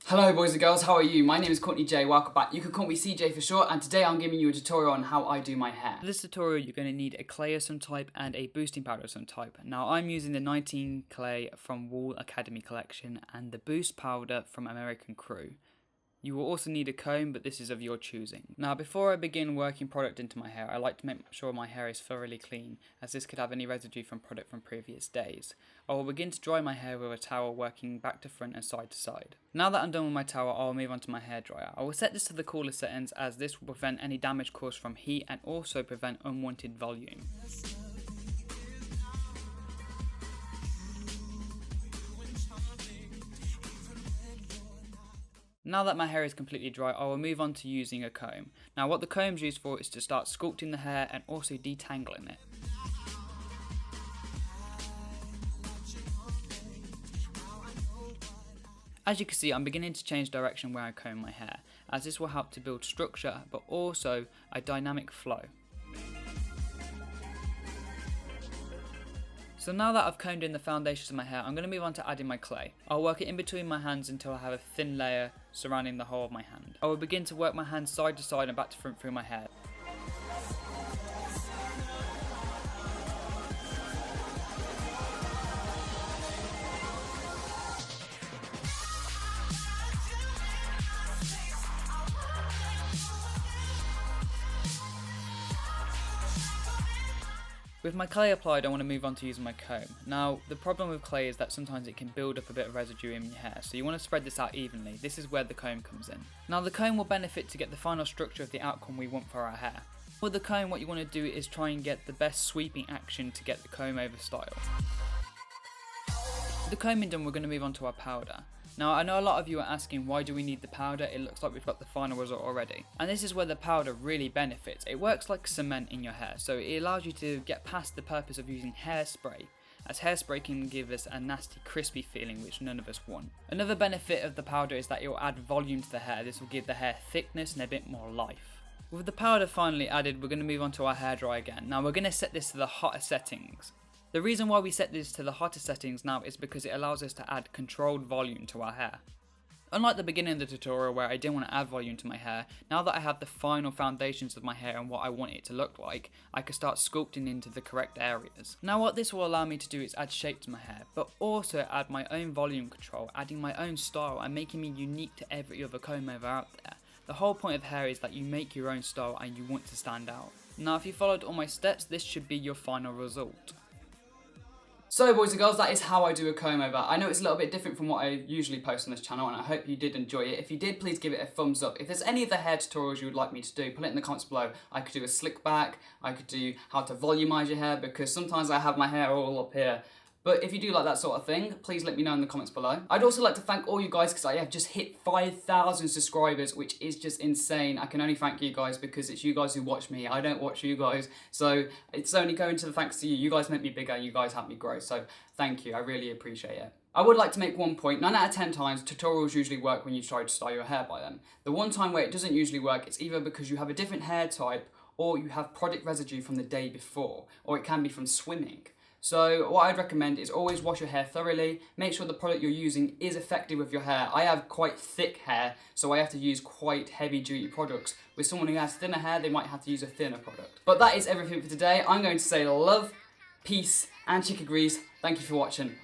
Hello boys and girls, how are you? My name is Courtney-Jai, welcome back. You can call me CJ for short, and today I'm giving you a tutorial on how I do my hair. For this tutorial you're going to need a clay of some type and a boosting powder of some type. Now I'm using the 19 clay from WAHL Academy Collection and the boost powder from American Crew. You will also need a comb, but this is of your choosing. Now before I begin working product into my hair, I like to make sure my hair is thoroughly clean, as this could have any residue from product from previous days. I will begin to dry my hair with a towel, working back to front and side to side. Now that I'm done with my towel, I will move on to my hairdryer. I will set this to the coolest settings, as this will prevent any damage caused from heat and also prevent unwanted volume. Now that my hair is completely dry, I will move on to using a comb. Now what the comb's used for is to start sculpting the hair and also detangling it. As you can see, I'm beginning to change direction where I comb my hair, as this will help to build structure but also a dynamic flow. So now that I've combed in the foundations of my hair, I'm going to move on to adding my clay. I'll work it in between my hands until I have a thin layer surrounding the whole of my hand. I will begin to work my hands side to side and back to front through my hair. With my clay applied, I want to move on to using my comb. Now, the problem with clay is that sometimes it can build up a bit of residue in your hair, so you want to spread this out evenly. This is where the comb comes in. Now, the comb will benefit to get the final structure of the outcome we want for our hair. With the comb, what you want to do is try and get the best sweeping action to get the comb over style. With the combing done, we're going to move on to our powder. Now, I know a lot of you are asking, why do we need the powder? It looks like we've got the final result already. And this is where the powder really benefits. It works like cement in your hair, so it allows you to get past the purpose of using hairspray, as hairspray can give us a nasty crispy feeling which none of us want. Another benefit of the powder is that it will add volume to the hair. This will give the hair thickness and a bit more life. With the powder finally added, we're going to move on to our hairdryer again. Now we're going to set this to the hotter settings. The reason why we set this to the hotter settings now is because it allows us to add controlled volume to our hair. Unlike the beginning of the tutorial where I didn't want to add volume to my hair, now that I have the final foundations of my hair and what I want it to look like, I can start sculpting into the correct areas. Now what this will allow me to do is add shape to my hair, but also add my own volume control, adding my own style and making me unique to every other comb over out there. The whole point of hair is that you make your own style and you want to stand out. Now if you followed all my steps, this should be your final result. So boys and girls, that is how I do a comb over. I know it's a little bit different from what I usually post on this channel, and I hope you did enjoy it. If you did, please give it a thumbs up. If there's any of the hair tutorials you would like me to do, put it in the comments below. I could do a slick back, I could do how to volumize your hair, because sometimes I have my hair all up here. But if you do like that sort of thing, please let me know in the comments below. I'd also like to thank all you guys because I have just hit 5,000 subscribers, which is just insane. I can only thank you guys because it's you guys who watch me. I don't watch you guys. So it's only going to the thanks to you. You guys make me bigger. You guys help me grow. So thank you. I really appreciate it. I would like to make one point. 9 out of 10 times, tutorials usually work when you try to style your hair by them. The one time where it doesn't usually work, it's either because you have a different hair type or you have product residue from the day before, or it can be from swimming. So what I'd recommend is always wash your hair thoroughly, make sure the product you're using is effective with your hair. I have quite thick hair, so I have to use quite heavy duty products. With someone who has thinner hair, they might have to use a thinner product. But that is everything for today. I'm going to say love, peace, and chicken grease. Thank you for watching.